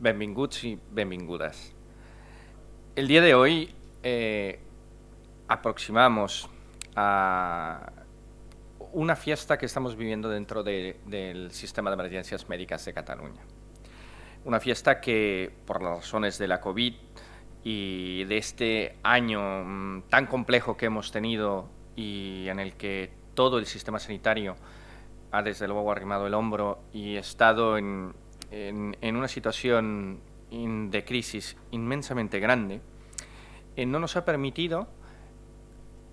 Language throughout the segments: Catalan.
Benvinguts y benvingudas. El día de hoy aproximamos a una fiesta que estamos viviendo dentro del sistema de emergencias médicas de Cataluña. Una fiesta que, por las razones de la COVID y de este año tan complejo que hemos tenido y en el que todo el sistema sanitario ha desde luego arrimado el hombro y estado en una situación de crisis inmensamente grande, no nos ha permitido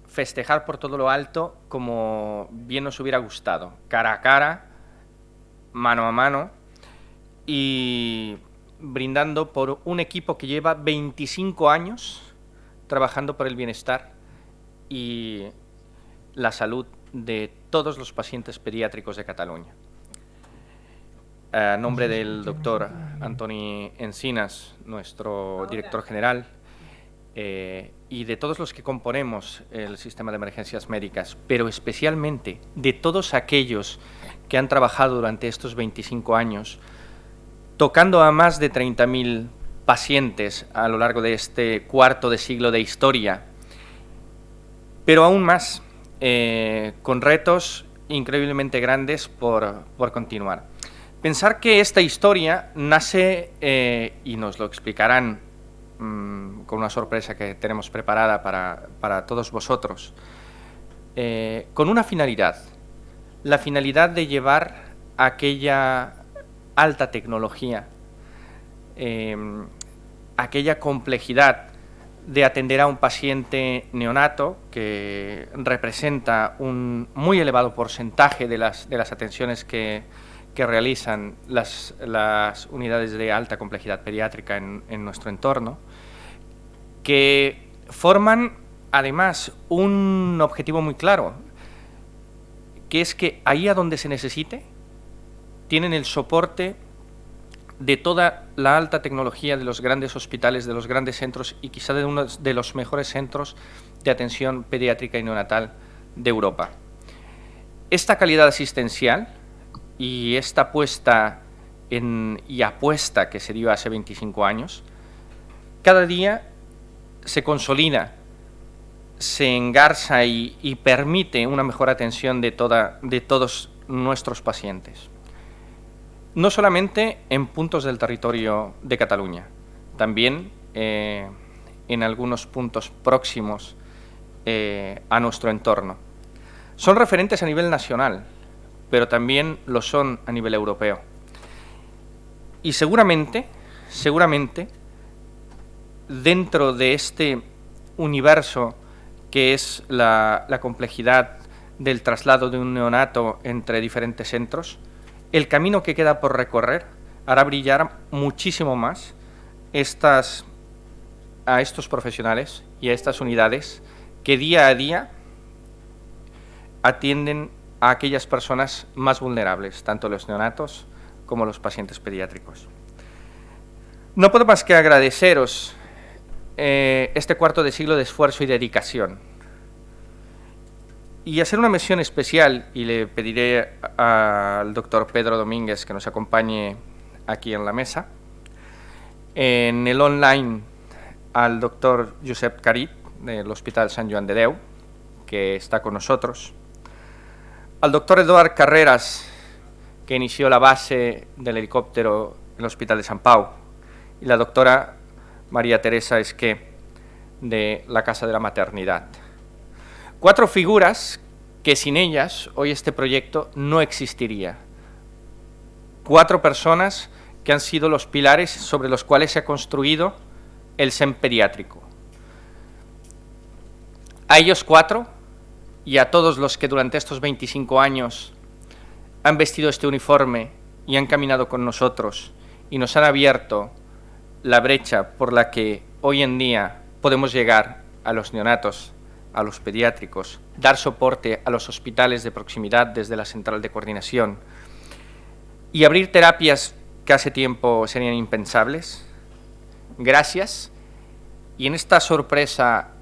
festejar por todo lo alto como bien nos hubiera gustado, cara a cara, mano a mano y brindando por un equipo que lleva 25 años trabajando por el bienestar y la salud de todos los pacientes pediátricos de Cataluña. A nombre del doctor Antoni Encinas, nuestro director general, y de todos los que componemos el sistema de emergencias médicas, pero especialmente de todos aquellos que han trabajado durante estos 25 años, tocando a más de 30.000 pacientes a lo largo de este cuarto de siglo de historia, pero aún más, con retos increíblemente grandes por continuar. Pensar que esta historia nace, y nos lo explicarán con una sorpresa que tenemos preparada para todos vosotros, con una finalidad, la finalidad de llevar aquella alta tecnología, aquella complejidad de atender a un paciente neonato que representa un muy elevado porcentaje de las atenciones que realizan las unidades de alta complejidad pediátrica en nuestro entorno, que forman además un objetivo muy claro, que es que ahí a donde se necesite tienen el soporte de toda la alta tecnología de los grandes hospitales, de los grandes centros y quizá de uno de los mejores centros de atención pediátrica y neonatal de Europa. Esta calidad asistencial y esta apuesta y apuesta que se dio hace 25 años, cada día se consolida, se engarza y permite una mejor atención de todos nuestros pacientes. No solamente en puntos del territorio de Cataluña, también en algunos puntos próximos a nuestro entorno. Son referentes a nivel nacional, pero también lo son a nivel europeo. Y seguramente, dentro de este universo que es la complejidad del traslado de un neonato entre diferentes centros, el camino que queda por recorrer hará brillar muchísimo más a estos profesionales y a estas unidades que día a día atienden a aquellas personas más vulnerables, tanto los neonatos como los pacientes pediátricos. No puedo más que agradeceros este cuarto de siglo de esfuerzo y dedicación y hacer una mención especial, y le pediré al doctor Pedro Domínguez que nos acompañe aquí en la mesa, en el online al doctor Josep Carit del Hospital Sant Joan de Déu, que está con nosotros, al doctor Eduard Carreras, que inició la base del helicóptero en el Hospital de Sant Pau, y la doctora María Teresa Esqué, de la Casa de la Maternidad. 4 figuras que sin ellas hoy este proyecto no existiría. 4 personas que han sido los pilares sobre los cuales se ha construido el SEM pediátrico. A ellos 4 y a todos los que durante estos 25 años han vestido este uniforme y han caminado con nosotros y nos han abierto la brecha por la que hoy en día podemos llegar a los neonatos, a los pediátricos, dar soporte a los hospitales de proximidad desde la central de coordinación y abrir terapias que hace tiempo serían impensables. Gracias. Y en esta sorpresa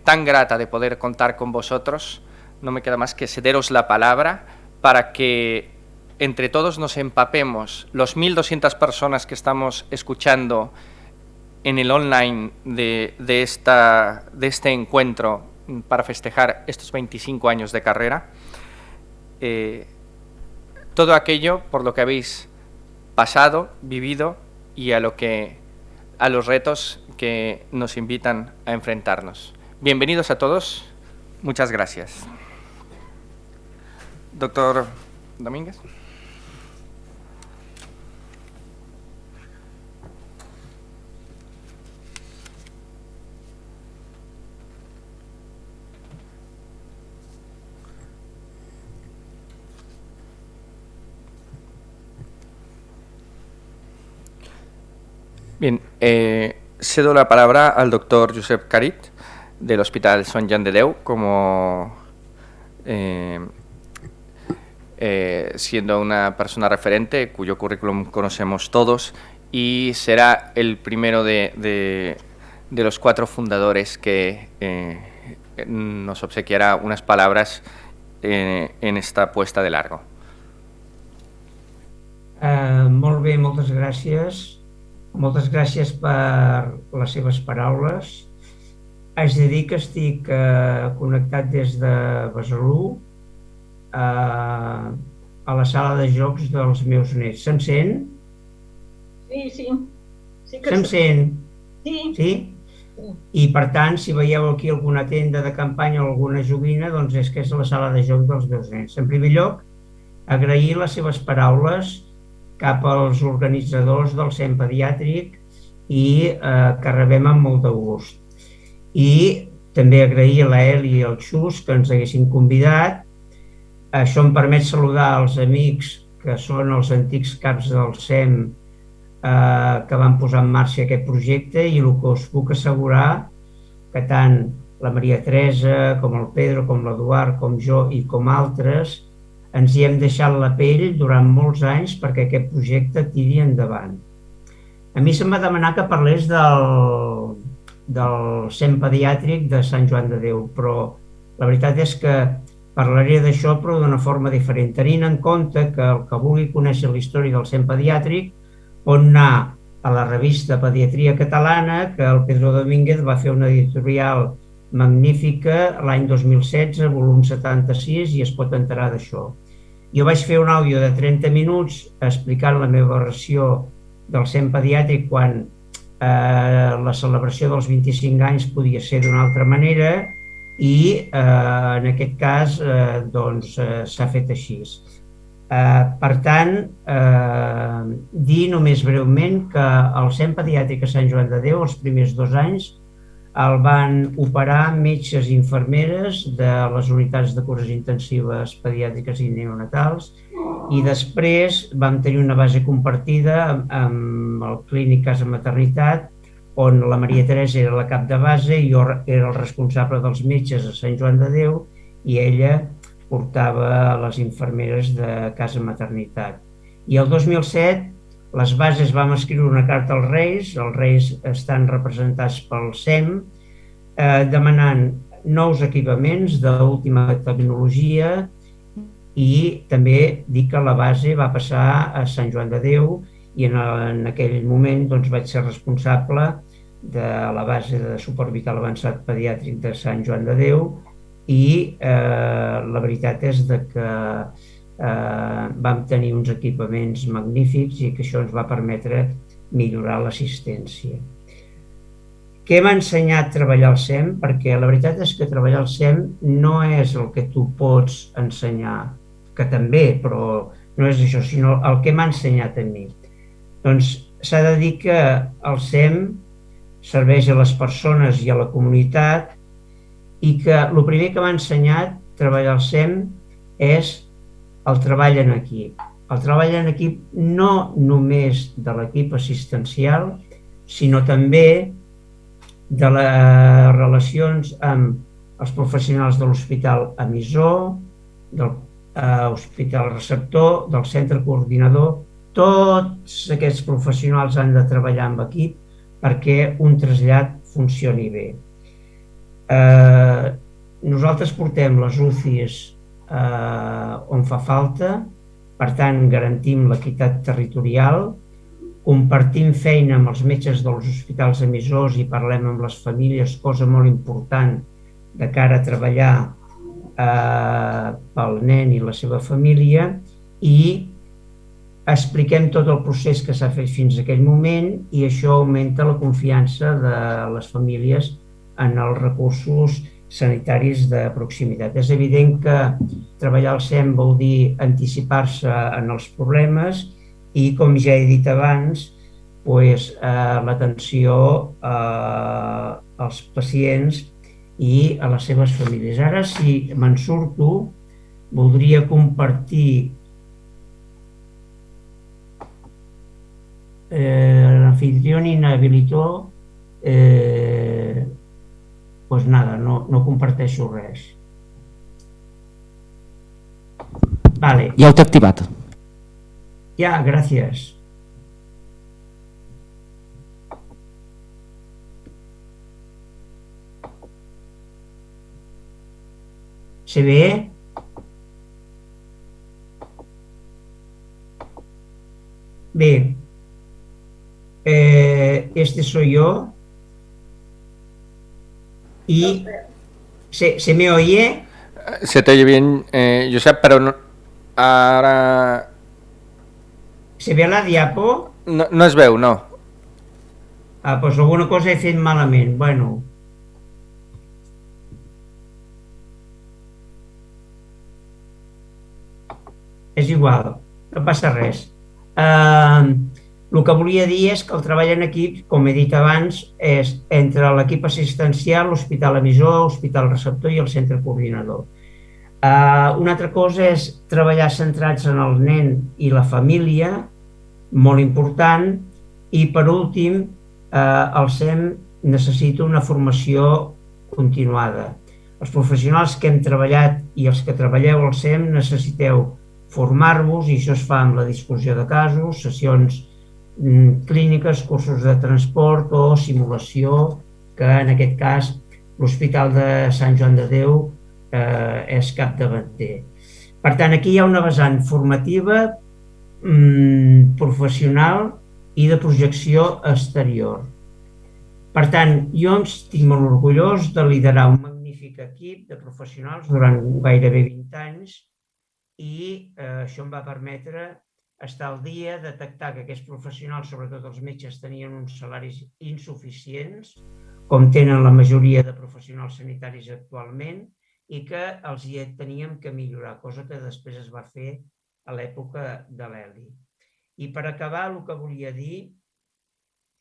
tan grata de poder contar con vosotros, no me queda más que cederos la palabra para que entre todos nos empapemos, los 1.200 personas que estamos escuchando en el online de este encuentro para festejar estos 25 años de carrera, todo aquello por lo que habéis pasado, vivido y a los retos que nos invitan a enfrentarnos. Bienvenidos a todos, muchas gracias. Doctor Domínguez. Bien, cedo la palabra al doctor Josep Carit, del Hospital Sant Joan de Déu, como siendo una persona referente cuyo currículum conocemos todos, y será el primero de los 4 fundadores que nos obsequiará unas palabras en esta puesta de largo. Molt bé, moltes gràcies. Moltes gràcies per les seves paraules. Haig de dir que estic connectat des de Besalú a la sala de jocs dels meus nets. Se'm sent? Sí que se'm sent? Sí. Sí? I per tant, si veieu aquí alguna tenda de campanya o alguna joguina, doncs és que és la sala de jocs dels meus nens. En primer lloc, agrair les seves paraules cap als organitzadors del CEM pediàtric i que rebem amb molt de gust. I també agrair a l'Eli i al Xus que ens haguessin convidat. Això em permet saludar els amics que són els antics caps del CEM que van posar en marxa aquest projecte, i el que us puc assegurar que tant la Maria Teresa, com el Pedro, com l'Eduard, com jo i com altres ens hi hem deixat la pell durant molts anys perquè aquest projecte tiri endavant. A mi se'm va demanar que parlés del CEM pediàtric de Sant Joan de Déu, però la veritat és que parlaré d'això però d'una forma diferent, tenint en compte que el que vulgui conèixer la història del CEM pediàtric pot anar a la revista Pediatria Catalana, que el Pedro Domínguez va fer una editorial magnífica l'any 2016, volum 76, i es pot enterar d'això. Jo vaig fer un àudio de 30 minuts explicant la meva versió del CEM pediàtric quan la celebració dels 25 anys podia ser d'una altra manera, i en aquest cas s'ha fet així. Per tant, dir només breument que el CEM pediàtric a Sant Joan de Déu els primers 2 anys el van operar metges i infermeres de les unitats de cures intensives pediàtriques i neonatals, i després vam tenir una base compartida amb el Clínic Casa Maternitat, on la Maria Teresa era la cap de base i jo era el responsable dels metges a Sant Joan de Déu, i ella portava les infermeres de Casa Maternitat. I el 2007 les bases vam escriure una carta als Reis estan representats pel CEM, demanant nous equipaments d'última tecnologia, i també dir que la base va passar a Sant Joan de Déu, i en aquell moment vaig ser responsable de la base de suport vital avançat pediàtric de Sant Joan de Déu, i la veritat és que vam tenir uns equipaments magnífics i que això ens va permetre millorar l'assistència. Què m'ha ensenyat treballar al CEM? Perquè la veritat és que treballar al CEM no és el que tu pots ensenyar, que també, però no és això, sinó el que m'ha ensenyat a mi. Doncs s'ha de dir que el CEM serveix a les persones i a la comunitat, i que el primer que m'ha ensenyat treballar al CEM és el treball en equip. El treball en equip no només de l'equip assistencial, sinó també de les relacions amb els professionals de l'hospital emissor, del hospital receptor, del centre coordinador. Tots aquests professionals han de treballar amb equip perquè un trasllat funcioni bé. Nosaltres portem les UCIs on fa falta, Per tant, garantim l'equitat territorial, compartim feina amb els metges dels hospitals emissors i parlem amb les famílies, cosa molt important de cara a treballar pel nen i la seva família, i expliquem tot el procés que s'ha fet fins a aquell moment, i això augmenta la confiança de les famílies en els recursos sanitaris de proximitat. És evident que treballar al SEM vol dir anticipar-se en els problemes i, com ja he dit abans, l'atenció als pacients i a les seves famílies. Ara, si me'n surto, voldria compartir l'anfitrión inhabilitó, pues nada, no comparteixo res. Vale. Ja ho t'he activat. Ja, gràcies. ¿Se ve? Bé, este soy yo. Y ¿se me oye? Se te oye bien, Josep, pero no, ahora... ¿Se ve la diapo? No es veu, no. Ah, doncs alguna cosa he fet malament. Bueno. És igual, no passa res. El que volia dir és que el treball en equip, com he dit abans, és entre l'equip assistencial, l'hospital emissor, l'hospital receptor i el centre coordinador. Una altra cosa és treballar centrats en el nen i la família, molt important, i per últim, el SEM necessita una formació continuada. Els professionals que hem treballat i els que treballeu al SEM necessiteu formar-vos, i això es fa amb la discussió de casos, sessions clíniques, cursos de transport o simulació, que en aquest cas l'Hospital de Sant Joan de Déu és capdavanter. Per tant, aquí hi ha una vessant formativa, professional i de projecció exterior. Per tant, jo estic molt orgullós de liderar un magnífic equip de professionals durant gairebé 20 anys, i això em va permetre estar al dia, detectar que aquests professionals, sobretot els metges, tenien uns salaris insuficients, com tenen la majoria de professionals sanitaris actualment, i que els hi teníem que millorar, cosa que després es va fer a l'època de l'Eli. I per acabar, el que volia dir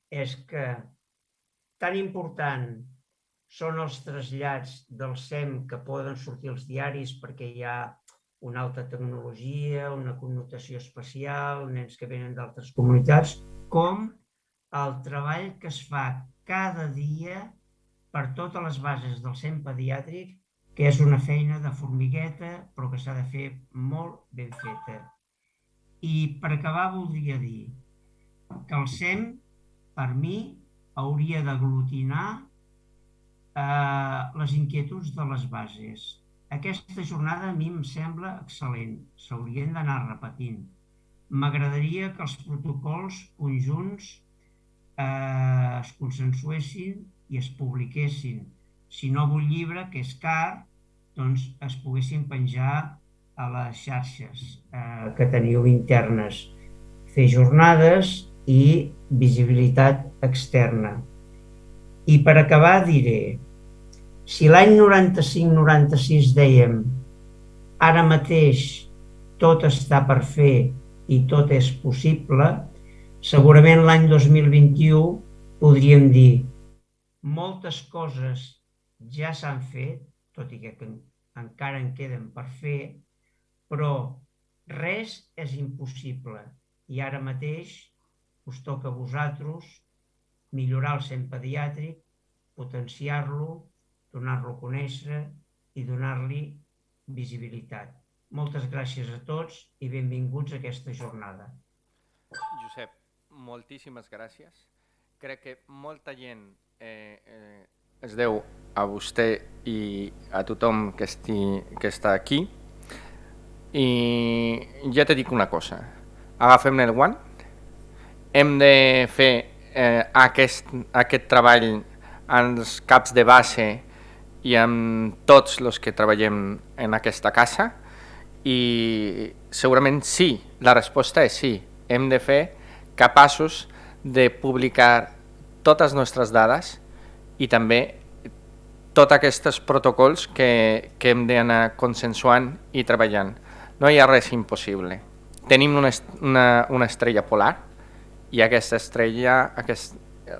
és que tan important són els trasllats del SEM que poden sortir als diaris perquè hi ha una alta tecnologia, una connotació especial, nens que venen d'altres comunitats, com el treball que es fa cada dia per totes les bases del SEM pediàtric, que és una feina de formigueta, però que s'ha de fer molt ben feta. I per acabar voldria dir que el SEM, per mi, hauria d'aglutinar les inquietuds de les bases. Aquesta jornada a mi em sembla excel·lent, s'haurien d'anar repetint. M'agradaria que els protocols conjunts es consensuessin i es publiquessin. Si no vull llibre, que és car, doncs es poguessin penjar a les xarxes que teniu internes. Fer jornades i visibilitat externa. I per acabar diré, si l'any 95-96 dèiem ara mateix tot està per fer i tot és possible, segurament l'any 2021 podríem dir moltes coses ja s'han fet, tot i que encara en queden per fer, però res és impossible i ara mateix us toca a vosaltres millorar el SEM pediàtric, potenciar-lo, donar-lo a conèixer i donar-li visibilitat. Moltes gràcies a tots i benvinguts a aquesta jornada. Josep, moltíssimes gràcies. Crec que molta gent es deu a vostè i a tothom que està aquí. I ja te dic una cosa, agafem el guant, hem de fer aquest treball amb els caps de base i amb tots els que treballem en aquesta casa, i segurament sí, la resposta és sí, hem de fer capaços de publicar totes les nostres dades i també tots aquests protocols que hem d'anar consensuant i treballant. No hi ha res impossible. Tenim una estrella polar i aquesta estrella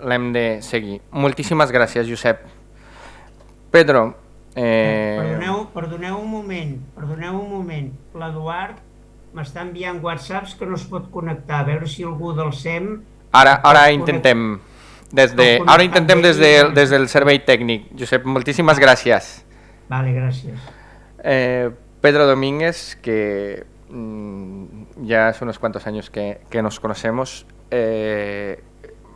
l'hem de seguir. Moltíssimes gràcies, Josep. Pedro... Perdoneu un moment. L'Eduard m'està enviant whatsapps que no es pot connectar. A veure si algú del SEM... Ara intentem. Ara intentem des del servei tècnic. Josep, moltíssimes gràcies. Vale, gràcies. Pedro Domínguez, que ya hace unos cuantos años que nos conocemos,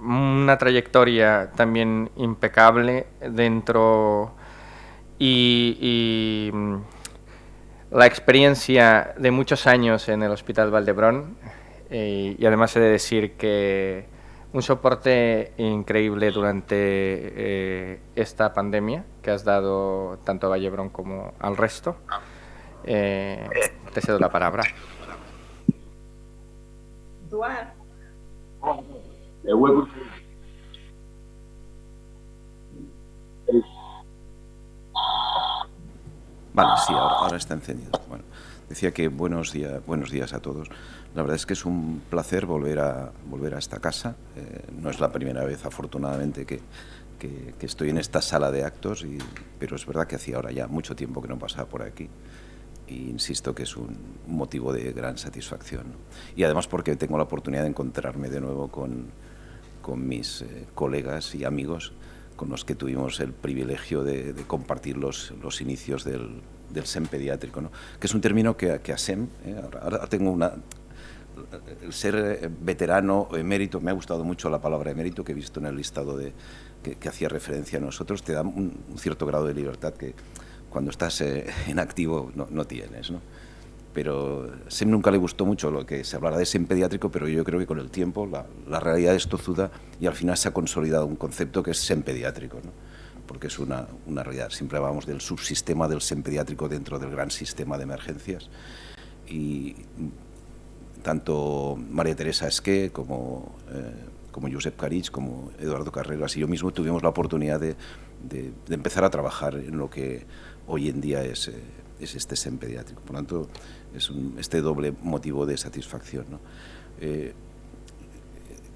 una trayectoria también impecable dentro y la experiencia de muchos años en el Hospital Valdebrón, y además he de decir que un soporte increíble durante esta pandemia que has dado tanto a Valdebrón como al resto. Te cedo la palabra. Eduard, Vale, sí, ahora está encendido. Bueno, decía que buenos días a todos. La verdad es que es un placer volver a esta casa. No es la primera vez, afortunadamente, que estoy en esta sala de actos, pero es verdad que hacía ahora ya mucho tiempo que no pasaba por aquí. Y insisto que es un motivo de gran satisfacción, ¿no? Y además porque tengo la oportunidad de encontrarme de nuevo con mis colegas y amigos con los que tuvimos el privilegio de compartir los inicios del SEM pediátrico, ¿no? Que es un término que a SEM, ahora tengo el ser veterano o emérito, me ha gustado mucho la palabra emérito que he visto en el listado que hacía referencia a nosotros, te da un cierto grado de libertad que cuando estás en activo no tienes, ¿no? Pero SEM nunca le gustó mucho lo que se hablara de SEM pediátrico, pero yo creo que con el tiempo la realidad es tozuda y al final se ha consolidado un concepto que es SEM pediátrico, ¿no? Porque es una realidad. Siempre hablamos del subsistema del SEM pediátrico dentro del gran sistema de emergencias, y tanto María Teresa Esqué como Josep Carich, como Eduardo Carreras y yo mismo tuvimos la oportunidad de empezar a trabajar en lo que hoy en día es este SEM pediátrico. Por lo tanto, es este doble motivo de satisfacción, ¿no?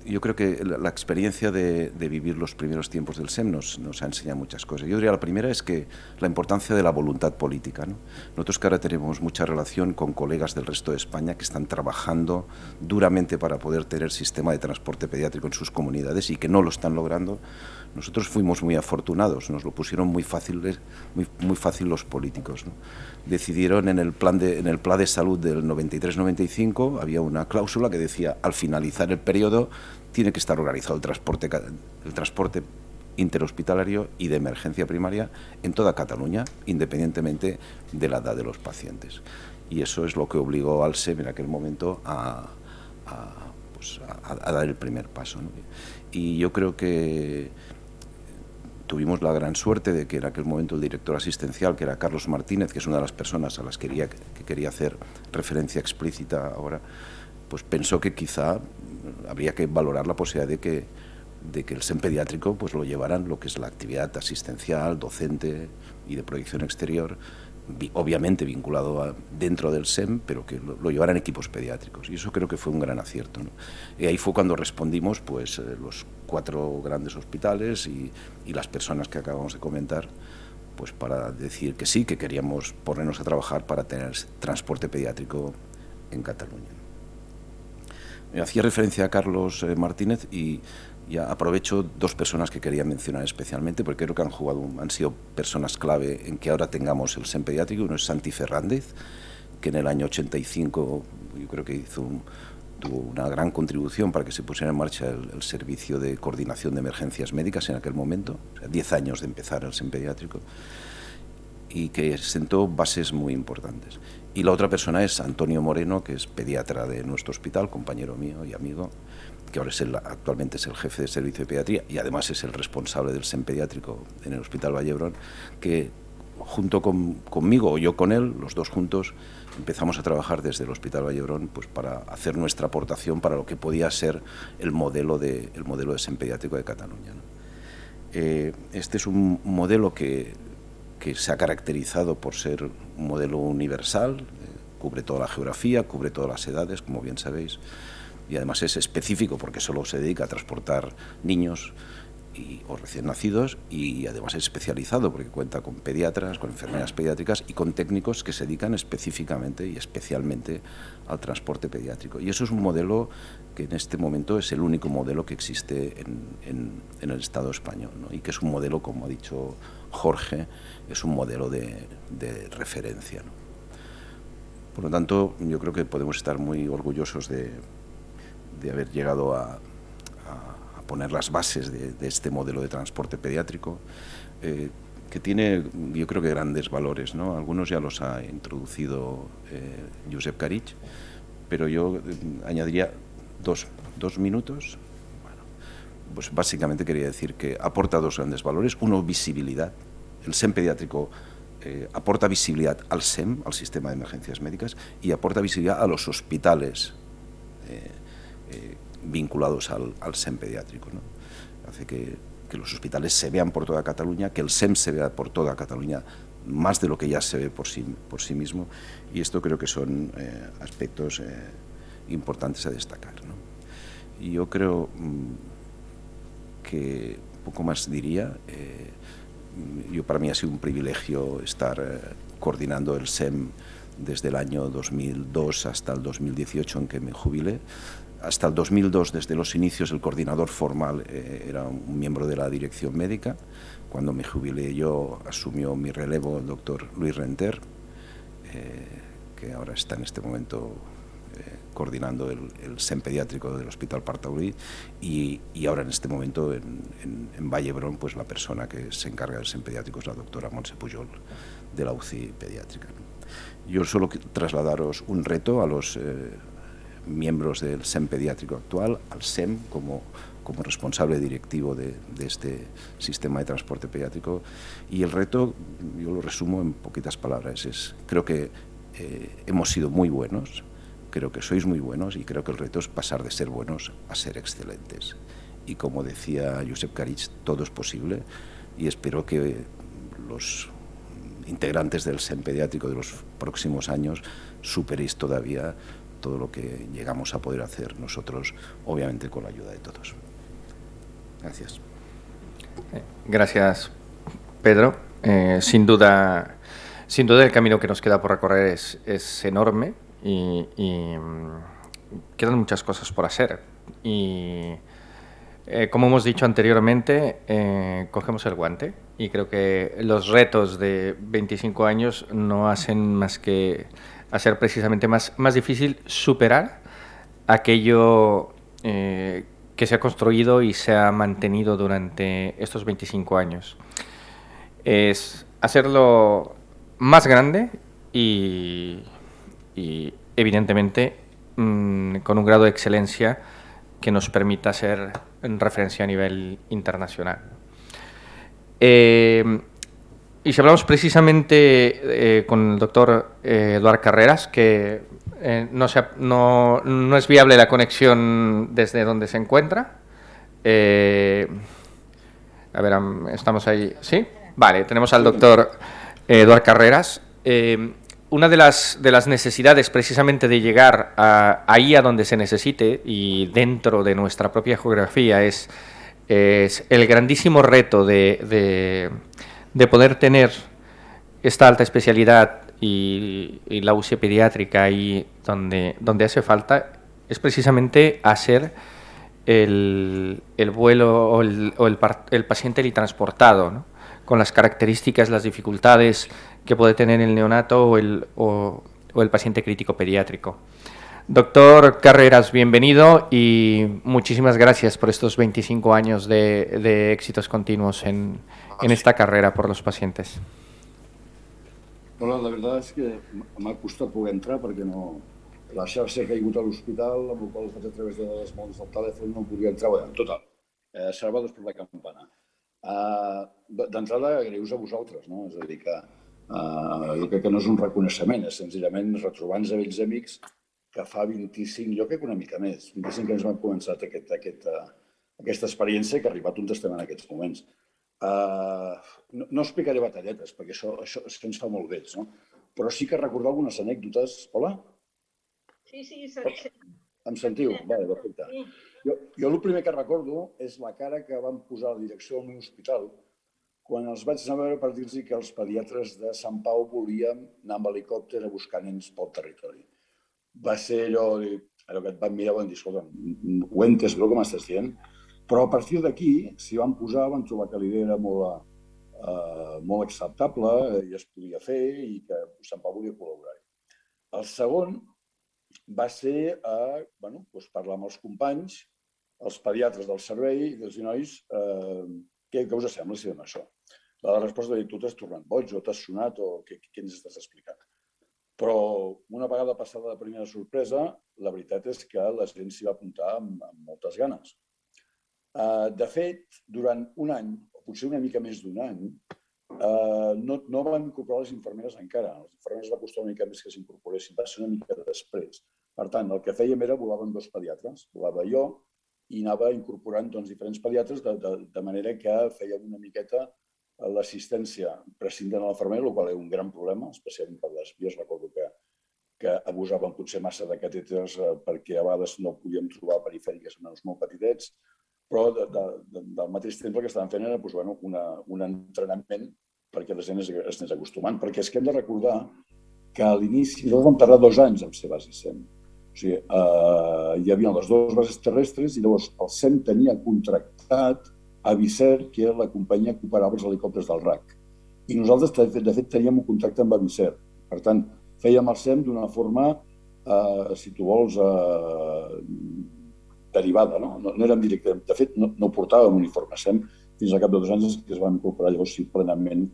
Yo creo que la experiencia de vivir los primeros tiempos del SEM nos ha enseñado muchas cosas. Yo diría la primera es que la importancia de la voluntad política, ¿no? Nosotros que ahora tenemos mucha relación con colegas del resto de España que están trabajando duramente para poder tener sistema de transporte pediátrico en sus comunidades y que no lo están logrando. Nosotros fuimos muy afortunados, nos lo pusieron muy fácil los políticos, ¿no? Decidieron en el plan de salud del 93-95, había una cláusula que decía, al finalizar el periodo tiene que estar organizado el transporte interhospitalario y de emergencia primaria en toda Cataluña, independientemente de la edad de los pacientes. Y eso es lo que obligó al SEM en aquel momento a dar el primer paso, ¿no? Y yo creo que tuvimos la gran suerte de que en aquel momento el director asistencial, que era Carlos Martínez, que es una de las personas a las que quería hacer referencia explícita ahora, pues pensó que quizá habría que valorar la posibilidad de que el SEM pediátrico pues lo llevaran lo que es la actividad asistencial, docente y de proyección exterior, obviamente vinculado dentro del SEM, pero que lo llevaran equipos pediátricos. Y eso creo que fue un gran acierto, ¿no? Y ahí fue cuando respondimos pues los 4 grandes hospitales y las personas que acabamos de comentar, pues para decir que sí, que queríamos ponernos a trabajar para tener transporte pediátrico en Cataluña. Me hacía referencia a Carlos Martínez y ya aprovecho 2 personas que quería mencionar especialmente porque creo que han sido personas clave en que ahora tengamos el SEM pediátrico. Uno es Santi Fernández, que en el año 85 yo creo que tuvo una gran contribución para que se pusiera en marcha el servicio de coordinación de emergencias médicas en aquel momento, o sea, 10 años de empezar el SEM pediátrico. y que sentó bases muy importantes. Y la otra persona es Antonio Moreno, que es pediatra de nuestro hospital, compañero mío y amigo, que ahora actualmente es el jefe de servicio de pediatría y además es el responsable del SEM pediátrico en el Hospital Vallebrón, que junto conmigo o yo con él, los dos juntos, empezamos a trabajar desde el Hospital Vallebrón pues, para hacer nuestra aportación para lo que podía ser el modelo de SEM pediátrico de Cataluña, ¿no? Este es un modelo que se ha caracterizado por ser un modelo universal, cubre toda la geografía, cubre todas las edades, como bien sabéis, y además es específico porque solo se dedica a transportar niños o recién nacidos, y además es especializado porque cuenta con pediatras, con enfermeras pediátricas y con técnicos que se dedican específicamente y especialmente al transporte pediátrico. Y eso es un modelo que en este momento es el único modelo que existe en el Estado español, ¿no? Y que es un modelo, como ha dicho Jorge, es un modelo de referencia, ¿no? Por lo tanto, yo creo que podemos estar muy orgullosos de haber llegado a poner las bases de este modelo de transporte pediátrico, que tiene, yo creo que grandes valores, ¿no? Algunos ya los ha introducido Josep Carich, pero yo añadiría dos minutos. Bueno, pues básicamente quería decir que aporta dos grandes valores. Uno, visibilidad. El SEM pediátrico aporta visibilidad al SEM, al sistema de emergencias médicas, y aporta visibilidad a los hospitales vinculados al SEM pediátrico, ¿no? Hace que los hospitales se vean por toda Cataluña, que el SEM se vea por toda Cataluña, más de lo que ya se ve por sí mismo, y esto creo que son aspectos importantes a destacar, ¿no? Y yo creo que poco más diría. Para mí ha sido un privilegio estar coordinando el SEM desde el año 2002 hasta el 2018 en que me jubilé. Hasta el 2002, desde los inicios, el coordinador formal era un miembro de la dirección médica. Cuando me jubilé yo, asumió mi relevo el doctor Luis Renter, que ahora está en este momento coordinando el SEM pediátrico del Hospital Partaulí, y ahora en este momento en Vallebrón, pues la persona que se encarga del SEM pediátrico es la doctora Montse Pujol, de la UCI pediátrica, ¿no? Yo solo quiero trasladaros un reto a los miembros del SEM pediátrico actual, al SEM como responsable directivo de este sistema de transporte pediátrico, y el reto, yo lo resumo en poquitas palabras, creo que hemos sido muy buenos, creo que sois muy buenos, y creo que el reto es pasar de ser buenos a ser excelentes. Y como decía Josep Carich, todo es posible, y espero que los integrantes del SEM pediátrico de los próximos años superéis todavía todo lo que llegamos a poder hacer nosotros, obviamente con la ayuda de todos. Gracias. Gracias, Pedro. Sin duda el camino que nos queda por recorrer es enorme y quedan muchas cosas por hacer. Y como hemos dicho anteriormente, cogemos el guante, y creo que los retos de 25 años no hacen más que hacer precisamente más difícil superar aquello que se ha construido y se ha mantenido durante estos 25 años. Es hacerlo más grande y evidentemente con un grado de excelencia que nos permita ser en referencia a nivel internacional. Y si hablamos precisamente con el doctor Eduard Carreras, que no es viable la conexión desde donde se encuentra. A ver, estamos ahí. ¿Sí? Vale, tenemos al doctor Eduard Carreras. Una de las necesidades precisamente de llegar ahí a donde se necesite y dentro de nuestra propia geografía es el grandísimo reto de poder tener esta alta especialidad y la UCI pediátrica ahí donde hace falta, es precisamente hacer el vuelo o el paciente teletransportado, ¿no? Con las características, las dificultades que puede tener el neonato o el paciente crítico pediátrico. Doctor Carreras, bienvenido y muchísimas gracias por estos 25 años de éxitos continuos en esta carrera por los pacientes. Hola, la verdad es que m'ha costat poder entrar perquè no... La xarxa ha caigut a l'hospital, amb el qual ho faig a través de les mòbils del telèfon, no podia entrar. Bé, en total, salvados per la campana. D'entrada, agraïus a vosaltres, no? És a dir, que jo crec que no és un reconeixement, és senzillament retrobar-nos a vells amics que fa 25, jo crec que una mica més, 25 anys m'han començat aquesta experiència que ha arribat on estem en aquests moments. No explicaré batalletes, perquè això ens fa molt vells, no? Però sí que recordar algunes anècdotes. Hola? Sí, Em sentiu? Vale, perfecte. Jo el primer que recordo és la cara que van posar a la direcció del meu hospital quan els vaig anar a veure per dir-los que els pediatres de Sant Pau volíem anar amb helicòpter a buscar nens pel territori. Va ser allò que et van mirar i van dir, escolta, ho he entès, però com estàs dient? Però a partir d'aquí s'hi van posar, van trobar que l'idea era molt acceptable i es podia fer i que Sant Pau volia col·laborar-hi. El segon va ser parlar amb els companys, els pediatres del servei, i dir-los, nois, què us sembla si fem això? La resposta va dir, tu t'has tornat boig o t'has sonat o què ens estàs explicant? Però una vegada passada la primera sorpresa, la veritat és que la gent s'hi va apuntar amb moltes ganes. De fet, durant un any, o potser una mica més d'un any, no van incorporar les infermeres encara. Les infermeres va costar una mica més que s'incorporessin, va ser una mica després. Per tant, el que fèiem era volaven 2 pediatres, volava jo i anava incorporant diferents pediatres de manera que fèiem una miqueta l'assistència prescindent a l'infermera, el qual era un gran problema, especialment per les vies. Recordo que abusaven potser massa de catèters perquè a vegades no podíem trobar perifèriques en els molt petitets, però del mateix temps el que estaven fent era un entrenament perquè la gent es anés acostumant. Perquè és que hem de recordar que a l'inici nosaltres vam tardar 2 anys en ser base SEM. O sigui, hi havia les 2 bases terrestres i llavors el SEM tenia contractat a Aviser, que era la companyia que operava els helicòpters del RAC. I nosaltres, de fet, teníem un contracte amb Aviser. Per tant, fèiem el SEM d'una forma, si tu vols, derivada, no érem directament. De fet, no portàvem uniforme SEM fins al cap de 2 anys que es van incorporar llavors sí plenament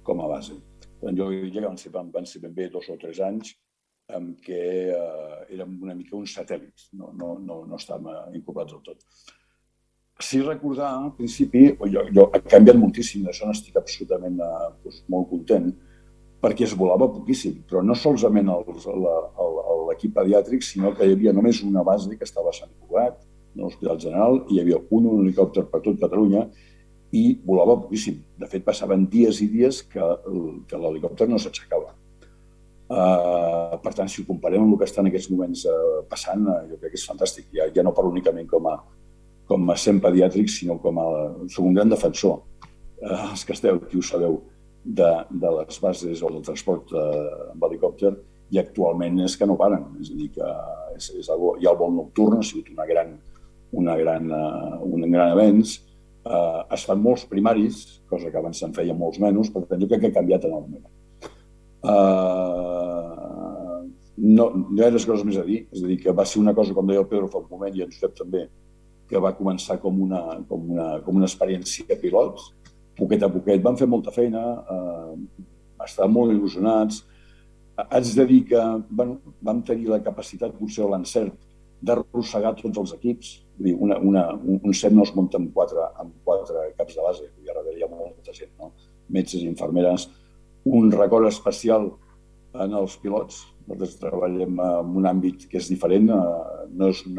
com a base. Jo diria que van ser ben bé 2 o 3 anys en què érem una mica uns satèl·lits, no estàvem incorporats del tot. Sí recordar, al principi, ha canviat moltíssim, d'això n'estic absolutament molt content, perquè es volava poquíssim, però no solament l'equip pediàtric, sinó que hi havia només una base que estava a Sant Cugat, a l'Hospital General, i hi havia un helicòpter per tot Catalunya i volava poquíssim. De fet, passaven dies i dies que l'helicòpter no s'aixecava. Per tant, si ho comparem amb el que està en aquests moments passant, jo crec que és fantàstic. Ja no parlo únicament com a SEM pediàtric, sinó soc un gran defensor, els que esteu aquí ho sabeu, de les bases o del transport amb helicòpter, i actualment és que no paren. És a dir, que hi ha el vol nocturn, ha sigut un gran avenç. Es fan molts primaris, cosa que abans se'n feia molts menys, per tant, jo crec que ha canviat enormement. No hi ha res coses més a dir, és a dir, que va ser una cosa, com deia el Pedro fa un moment, i en Josep també, que va començar com una experiència pilot. Poquet a poquet vam fer molta feina, estàvem molt il·lusionats. Haig de dir que vam tenir la capacitat, potser l'encert, d'arrossegar tots els equips. Un SEM no es munta amb 4 caps de base, i a darrere hi ha molta gent, metges i infermeres. Un record especial en els pilots. Nosaltres treballem en un àmbit que és diferent, és un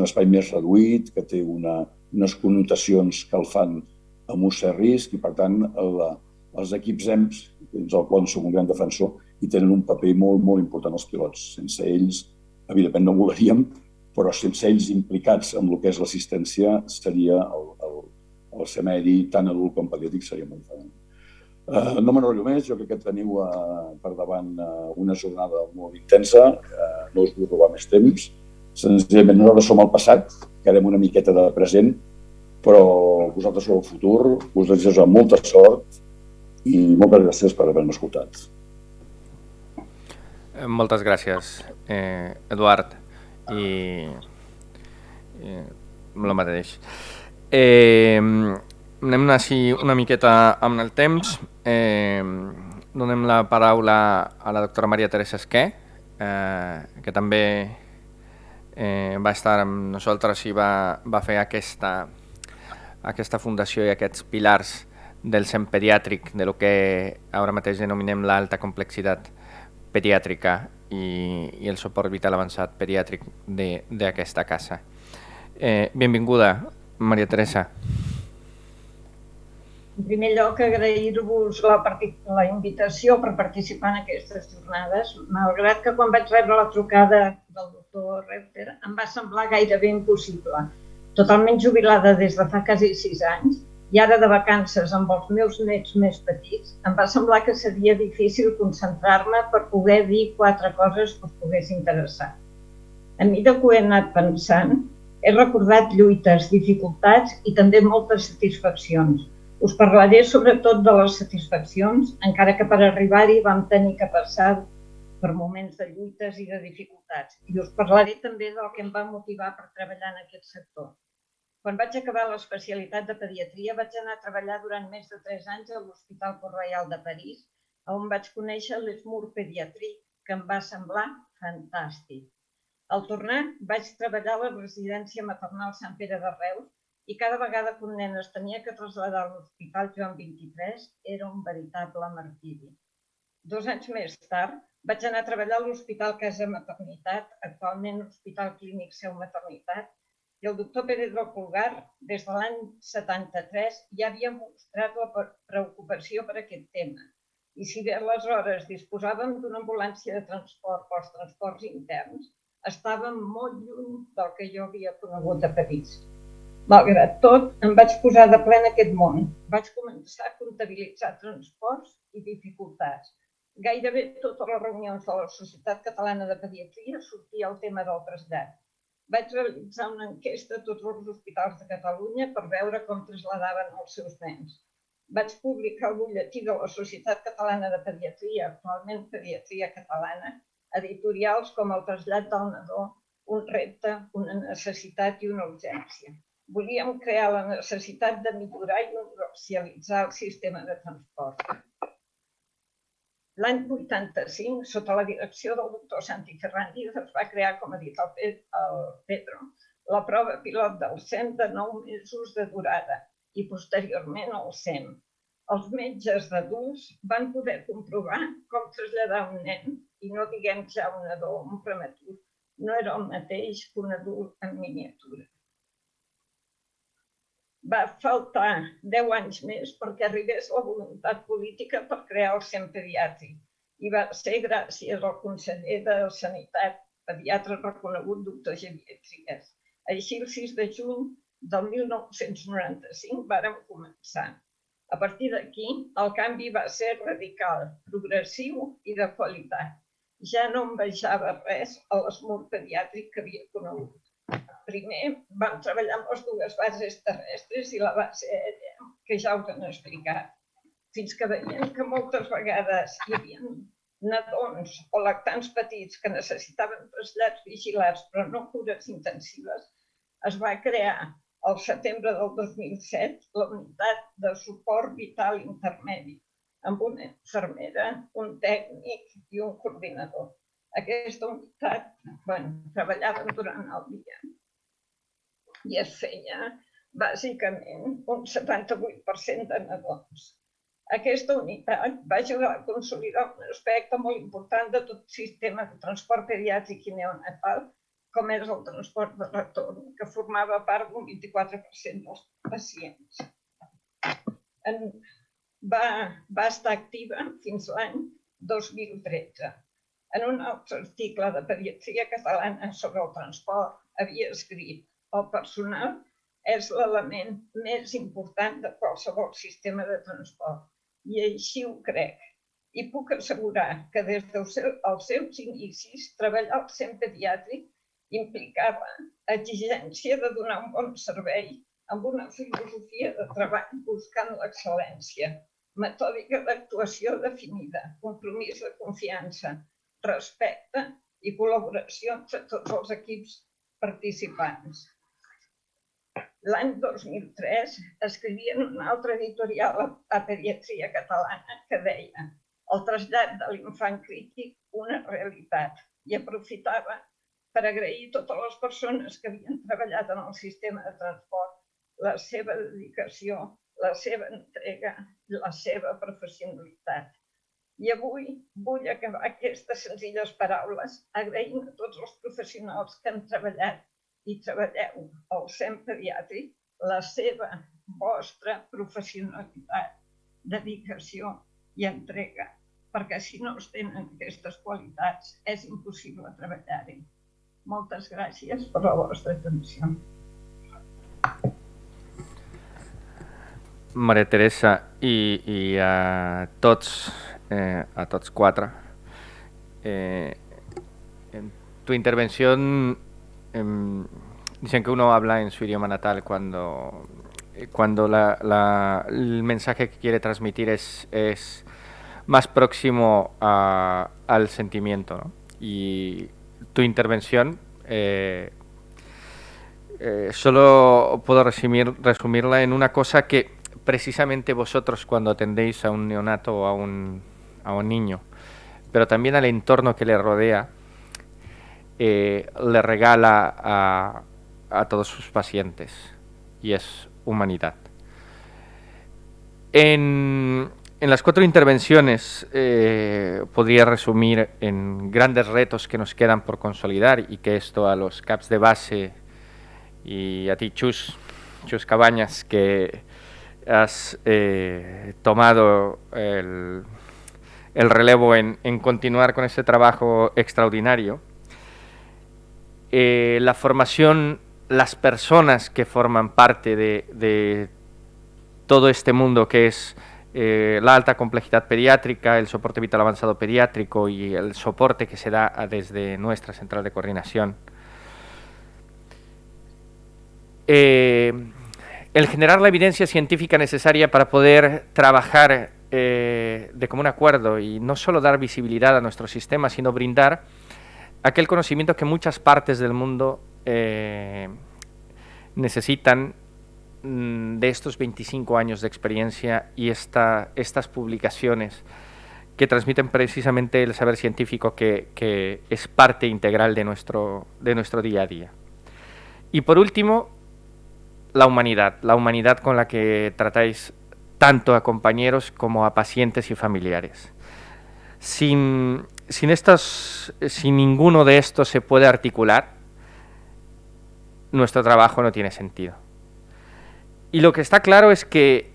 espai més reduït, que té unes connotacions que el fan amb un cert risc, i per tant els equips EMS, dins del qual som un gran defensor, hi tenen un paper molt, molt important els pilots. Sense ells, evidentment no volaríem, però sense ells implicats en el que és l'assistència, seria el SEM aeri, tant adult com pediàtric, seria molt diferent. No m'enrotllo més, jo crec que teniu per davant una jornada molt intensa, no us vull robar més temps. Senzillament nosaltres som el passat, quedem una miqueta de present, però vosaltres sou el futur, us desitjo molta sort i moltes gràcies per haver-me escoltat. Moltes gràcies, Eduard, i el mateix. Anem així una miqueta amb el temps. donem la paraula a la doctora Maria Teresa Esquer, que també va estar amb nosaltres i va fer aquesta fundació i aquests pilars del SEM pediàtric, de lo que ara mateix denominem l'alta complexitat pediàtrica i el suport vital avançat pediàtric d'aquesta casa. Benvinguda, Maria Teresa. En primer lloc, agrair-vos la invitació per participar en aquestes jornades, malgrat que quan vaig rebre la trucada del doctor Reuter em va semblar gairebé impossible. Totalment jubilada des de fa quasi 6 anys i ara de vacances amb els meus nets més petits, em va semblar que seria difícil concentrar-me per poder dir 4 coses que us pogués interessar. A mesura que ho he anat pensant, he recordat lluites, dificultats i també moltes satisfaccions. Us parlaré sobretot de les satisfaccions, encara que per arribar-hi vam tenir que passar per moments de lluites i de dificultats. I us parlaré també del que em va motivar per treballar en aquest sector. Quan vaig acabar l'especialitat de pediatria, vaig anar a treballar durant més de 3 anys a l'Hospital Port-Royal de París, on vaig conèixer l'Esmur Pediatrie, que em va semblar fantàstic. Al tornar, vaig treballar a la residència maternal Sant Pere de Reus i cada vegada que un nen es tenia que traslladar a l'Hospital Joan XXIII era un veritable martiri. 2 anys més tard, vaig anar a treballar a l'Hospital Casa Maternitat, actualment Hospital Clínic Seu Maternitat, i el doctor Pérez del Pulgar, des de l'any 73, ja havia mostrat la preocupació per aquest tema. I si bé aleshores disposàvem d'una ambulància de transport pels transports interns, estàvem molt lluny del que jo havia conegut a París. Malgrat tot, em vaig posar de ple en aquest món. Vaig començar a comptabilitzar transports i dificultats. Gairebé totes les reunions de la Societat Catalana de Pediatria sortia el tema del trasllat. Vaig realitzar una enquesta a tots els hospitals de Catalunya per veure com traslladaven els seus nens. Vaig publicar el butlletí de la Societat Catalana de Pediatria, actualment Pediatria Catalana, editorials com el trasllat del nadó, un repte, una necessitat i una urgència. Volíem crear la necessitat de millorar i universalitzar el sistema de transport. L'any 85, sota la direcció del doctor Santi Ferrandis, es va crear, com ha dit el Pedro, la prova pilot del SEM de 9 mesos de durada i posteriorment el SEM. Els metges d'adults van poder comprovar com traslladar un nen, i no diguem ja un nadó o un prematur, no era el mateix que un adult en miniatura. Va faltar 10 anys més perquè arribés la voluntat política per crear el SEM pediàtric i va ser gràcies al conseller de Sanitat, pediatre reconegut, doctor Xavier Trias. Així, el 6 de juny del 1995 vàrem començar. A partir d'aquí, el canvi va ser radical, progressiu i de qualitat. Ja no em baixava res a l'Esmur pediàtric que havia conegut. Primer vam treballar amb les 2 bases terrestres i la base aèria, que ja us han explicat, fins que veiem que moltes vegades hi havia nadons o lactants petits que necessitaven trasllats vigilats però no cures intensives, es va crear al setembre del 2007 la unitat de suport vital intermedi, amb una infermera, un tècnic i un coordinador. Aquesta unitat treballava durant el dia i es feia bàsicament un 78% de nadons. Aquesta unitat va ajudar a consolidar un aspecte molt important de tot el sistema de transport pediàtric i neonatal, com és el transport de retorn, que formava part d'un 24% dels pacients. Va estar activa fins l'any 2013. En un altre article de Pediatria Catalana sobre el transport havia escrit: el personal és l'element més important de qualsevol sistema de transport, i així ho crec. I puc assegurar que des dels seus inicis treballar al SEM pediàtric implicava exigència de donar un bon servei amb una filosofia de treball buscant l'excel·lència, metòdica d'actuació definida, compromís de confiança, respecte i col·laboració entre tots els equips participants. L'any 2003 escrivien una altra editorial a Pediatria Catalana que deia: el trasllat de l'infant crític una realitat. I aprofitava per agrair a totes les persones que havien treballat en el sistema de transport la seva dedicació, la seva entrega i la seva professionalitat. I avui vull acabar aquestes senzilles paraules agraint a tots els professionals que han treballat i treballeu al SEM Pediàtric la seva, vostra professionalitat, dedicació i entrega, perquè si no es tenen aquestes qualitats és impossible treballar-hi. Moltes gràcies per la vostra atenció. María Teresa y a tots quatre. En tu intervención dicen que uno habla en su idioma natal cuando el mensaje que quiere transmitir es más próximo al sentimiento, ¿no? Y tu intervención solo puedo resumirla en una cosa que precisamente vosotros cuando atendéis a un neonato o a un niño, pero también al entorno que le rodea, le regala a todos sus pacientes, y es humanidad. En las 4 intervenciones podría resumir en grandes retos que nos quedan por consolidar, y que esto a los CAPs de base y a ti, Chus Cabañas, que has tomado el relevo en continuar con este trabajo extraordinario. La formación, las personas que forman parte de todo este mundo que es la alta complejidad pediátrica, el soporte vital avanzado pediátrico y el soporte que se da desde nuestra central de coordinación. El generar la evidencia científica necesaria para poder trabajar de común acuerdo y no solo dar visibilidad a nuestro sistema, sino brindar aquel conocimiento que muchas partes del mundo necesitan de estos 25 años de experiencia y estas publicaciones que transmiten precisamente el saber científico que es parte integral de nuestro día a día. Y por último, la humanidad con la que tratáis tanto a compañeros como a pacientes y familiares. Sin ninguno de estos se puede articular, nuestro trabajo no tiene sentido. Y lo que está claro es que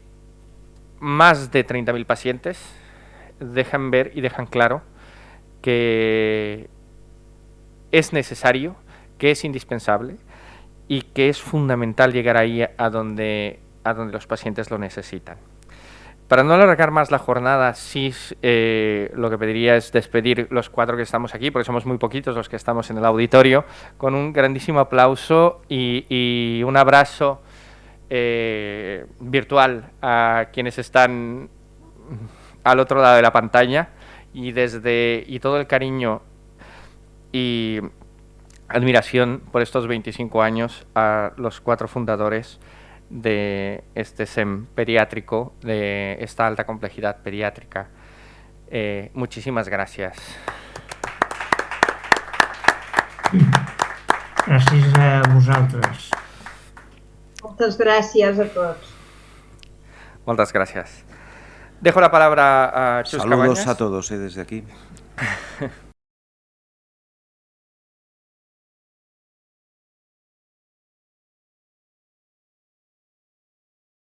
más de 30.000 pacientes dejan ver y dejan claro que es necesario, que es indispensable y que es fundamental llegar ahí a donde los pacientes lo necesitan. Para no alargar más la jornada, sí, lo que pediría es despedir los 4 que estamos aquí, porque somos muy poquitos los que estamos en el auditorio, con un grandísimo aplauso y un abrazo virtual a quienes están al otro lado de la pantalla, y todo el cariño y admiración por estos 25 años a los 4 fundadores de este SEM pediátrico, de esta alta complejidad pediátrica. Muchísimas gracias. Gràcies a vosaltres. Moltes gràcies a tots. Muchas gracias. Dejo la palabra a Chus Saludos Cabañas. a todos desde aquí.